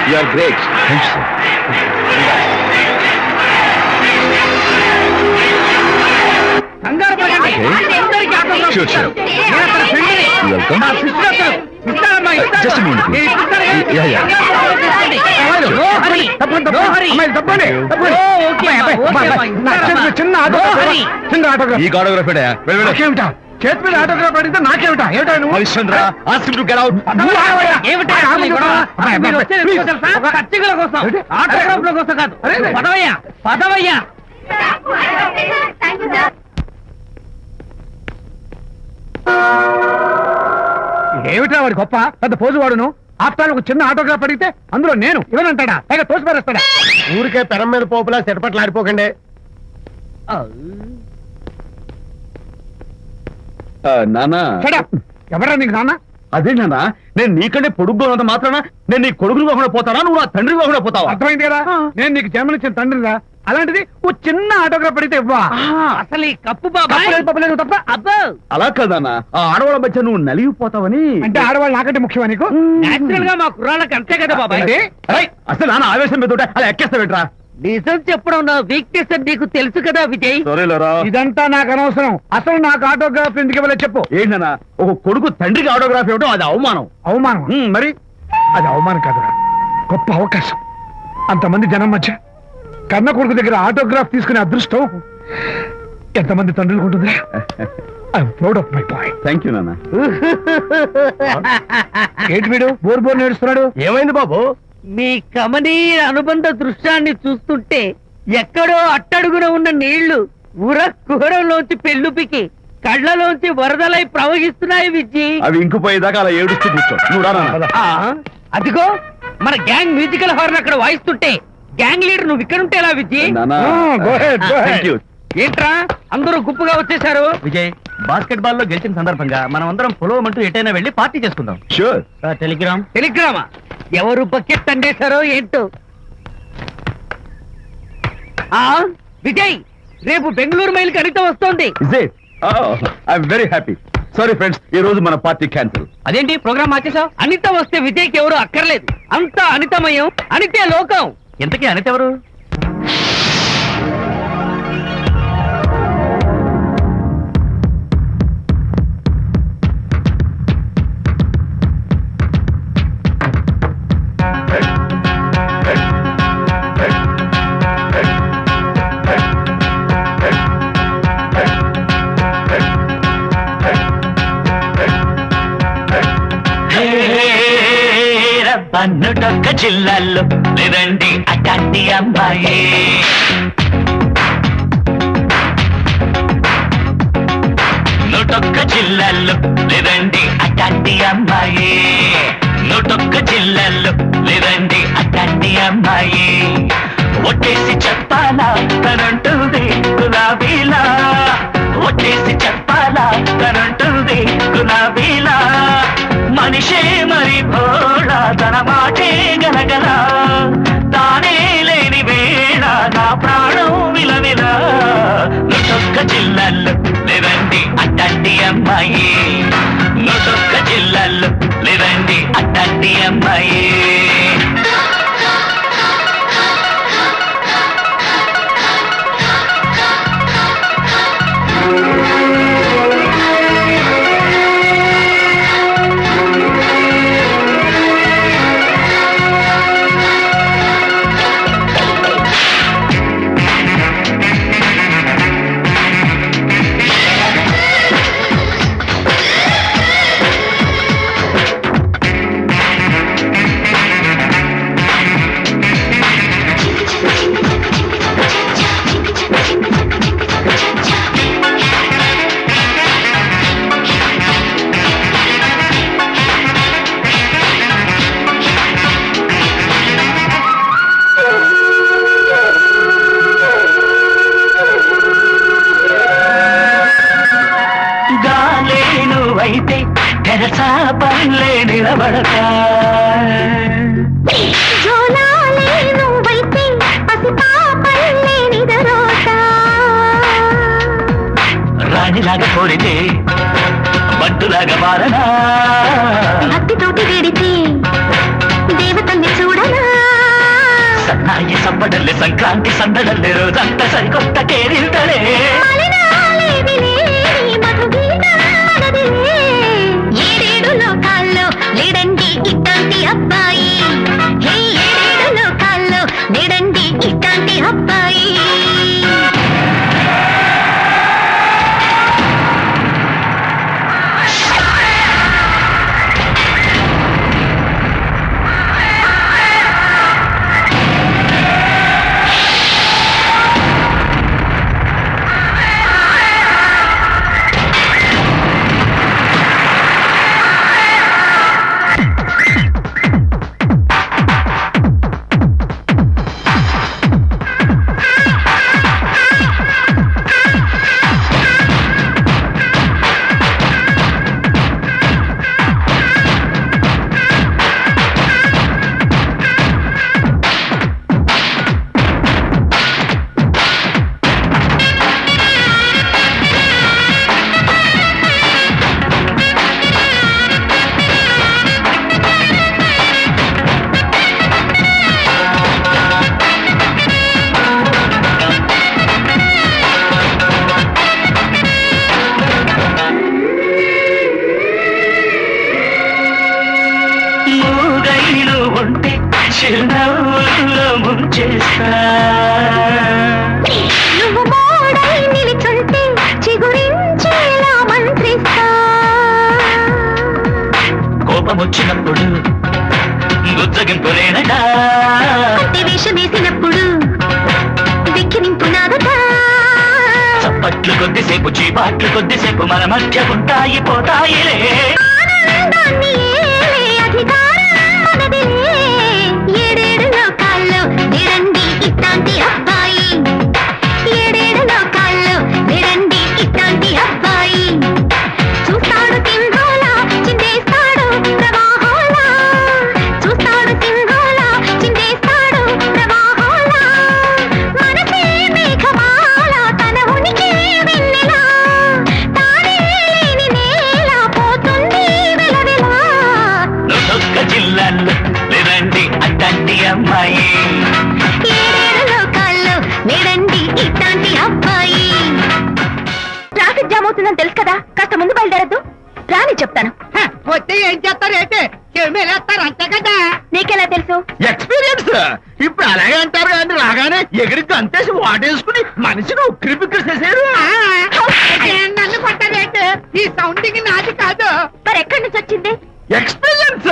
You are great. Thank you, sir. Okay. Sure, sure. You're welcome. Just a minute, please. Yeah, yeah. ఈ autograph చేతి మీద autograph అడిగితే నాకేమిటా ఏమిటా నువ్వు Harishchandra ask him to get out కచ్చికల కోసం ఆటోగ్రాఫ్ల కోసం కాదు పదవయ్యా పదవయ్యా ఏమిటా వాడి గొప్ప పెద్ద పోజు వాడును ఆప్తాలు ఒక చిన్న ఆటోగ్రాఫ్ అడిగితే అందులో నేను ఇవ్వనంటాడా పైగా తోసి పారేస్తాడా ఊరికే పెరం మీద పోపులా చెట్పట్లు ఆడిపోకండి. ఏమిటా వాడి గొప్ప పెద్ద పోజు వాడును ఆప్తాలు ఒక చిన్న ఆటోగ్రాఫ్ అడిగితే అందులో నేను ఇవ్వనంటాడా పైగా తోసి పారేస్తాడా ఊరికే పెరం మీద పోపులా చెట్పట్లు ఆడిపోకండి. ఊరికే పెరం మీద పోపులా చెట్పట్లు ఆడిపోకండి. నానా ఎవరా నీకు నాన్న? అదే నానా, నేను నీకంటే పొడుగ్గా ఉన్నంత మాత్రాన నేను నీ కొడుకులు కాకుండా పోతానా, నువ్వు నా తండ్రి కాకుండా పోతావా? అర్థమైంది కదా, నేను నీకు జన్మనిచ్చిన తండ్రిరా. అలాంటిది ఓ చిన్న ఆటోగ్రాఫ్ పడితే ఇవ్వా? అసలు ఈ కప్పు బాబాయ్ తప్ప అబ్బో అలా కదన్నా, ఆ ఆడవాళ్ళ మధ్య నువ్వు నలిగిపోతావని. అంటే ఆడవాళ్ళు నాకంటే ముఖ్యమా నీకు? నేచురల్ గా మా కుర్రాళ్ళకి అంతే కదా బాబాయ్. అంటే? ఏయ్, అసలు నాన్న ఆవేశం మీద ఉంటే అలా ఎక్కేస్తావేట్రా? నిజం చెప్పడం నా వీక్నెస్ అని నీకు తెలుసు కదా విజయ్. సరేలేరా. ఇదంతా నాకు అనవసరం. అసలు నాకు ఆటోగ్రాఫ్ ఎందుకు ఇవ్వలేదు చెప్పు. ఏంటన్నా, ఒక కొడుకు తండ్రికి ఆటోగ్రాఫ్ ఇవ్వడం అది అవమానం. అవమానం? మరి అది అవమానం కాదురా, గొప్ప అవకాశం. అంతమంది జనం మధ్య కన్న కొడుకు దగ్గర ఆటోగ్రాఫ్ తీసుకునే అదృష్టం ఎంతమంది తండ్రులకు ఉంటుందిరా. I'm proud of my boy. Thank you నాన్న. ఏంటి వీడు బోర్ బోర్ నేడుస్తున్నాడు? ఏమైంది బాబు? మీ కమనీయ అనుబంధ దృశ్యాన్ని చూస్తుంటే ఎక్కడో అట్టడుగున ఉన్న నీళ్లు ఉర కుహరంలోంచి పెళ్ళుపికి కళ్ళలోంచి వరదలై ప్రవహిస్తున్నాయి విజ్జి. అవి ఇంకుపోయేదాకా అలా ఏడుస్తూ కూర్చో. నువ్వు రా నాన్న. అదిగో మన గ్యాంగ్ మ్యూజికల్ హార్న్ అక్కడ వాయిస్తుంటే గ్యాంగ్ లీడర్ నువ్వు ఇక్కడ ఉంటే ఎలా విజ్జి? నాన్న, go ahead, go ahead. Thank you. ఏంట్రా అందరూ గుంపుగా వచ్చేసారు? విజయ్, బాస్కెట్ బాల్ లో గెలిచిన సందర్భంగా మనం అందరం పొలవమంటూ ఎటైనా వెళ్ళి పార్టీ చేసుకుందాం. Sure. టెలిగ్రామ్. టెలిగ్రామా? ఎవరు బకెట్ అండేశారో ఏంటో. విజయ్, రేపు బెంగళూరు మైల్ అనిత వస్తోంది. Is it? Oh, I'm very happy. Sorry friends, ఈ రోజు మన పార్టీ క్యాన్సిల్. అదేంటి ప్రోగ్రామ్ మార్చేసావు? అనిత వస్తే విజయ్కి ఎవరు అక్కర్లేదు. అంతా అనితమయం, అనితే లోకం. ఇంతకీ అనిత ఎవరు? పన్నుటొక్క జిల్లాల్లో లేదండి అటాంటి అమ్మాయి. నూటొక్క జిల్లాల్లో లేదండి అటాంటి అమ్మాయి. నూటొక్క జిల్లాల్లో లేదండి అటాంటి అమ్మాయి. ఒట్టేసి చెప్పాలా తనంటుంది గులాబీలా. ఒట్టేసి చెప్పాలా తనంటుంది గులాబీలా. మనిషే మరి భోళా, తన మాటే గలగల. తానే లేని వేళ నా ప్రాణం విలవిల. నూటొక్క జిల్లాల్లో లేదండి అట్లాంటి అమ్మాయి. నూటొక్క జిల్లాల్లో లేదండి అట్లాంటి అమ్మాయి. అయితే తెరసా పల్లె నిలబడతా. రాణిలాగా కోరితే బట్టులాగా మారనా. భక్తితోటి వేడితే దేవతల్ని చూడనా. సన్నాయి సంబడల్లే సంక్రాంతి సందడల్లే రోజంతా సరికొత్త కేరింతలే. ఏడేడు లోకాల్లో లేడండి ఇట్లాంటి అబ్బాయి. ఏడేడు లోకాల్లో లేడండి ఇట్లాంటి అబ్బాయి. చేస్తా నువ్వు మోడై నిలిచుంటే చిగురించేలా మంత్రిస్తా కోపం వచ్చినప్పుడు గుజ్జగింపులేనట అంటే వేషం వేసినప్పుడు వెక్కిరింపు నాదట చప్పట్లు కొద్దిసేపు చీపాట్లు కొద్దిసేపు మన మధ్య ఉంటాయి పోతాయిలే ఆనందాన్ని ఏలే అధికారం మనదిలే ఏడేడు లోకాల్లో నిరండి ఇట్లాంటి అబ్బాయి ఏడేడు లోకాల్లో నిరండి ఇట్లాంటి అబ్బాయి చూస్తాడు సింహోలా చిందేస్తాడు ప్రవాహోలా చూస్తాడు సింహోలా చిందేస్తాడు ప్రవాహోలా మనసే మేఘమాల తన ఉనికి వెన్నెలా తానే లేని నేల పోతుంది వెలవెలా నొక్క జిల్లాల్లో లేదండి అట్లాంటి అమ్మాయి ఏడేడు లోకాల్లో నిరండి ఇట్లాంటి అబ్బాయి ట్రాఫిక్ జామ్ అవుతుందని తెలుసు కదా కాస్త ముందు బయలుదేరద్దు రాని చెప్తాను వచ్చి ఏం చేస్తారు ఏంటి చెమేలేస్తారు అంతే కదా నీకెలా తెలుసు ఎక్స్పీరియన్స్ ఇప్పుడు అలాగే అంటారు కానీ రాగానే ఎగిరికి అంతేసి వాటేసుకుని మనిషిని ఉక్కిరి బిక్కిరి చేశారు నన్ను కొట్టారేంటి ఈ సౌండింగ్ నాది కాదు మరి ఎక్కడి నుంచి వచ్చింది ఎక్స్పీరియన్స్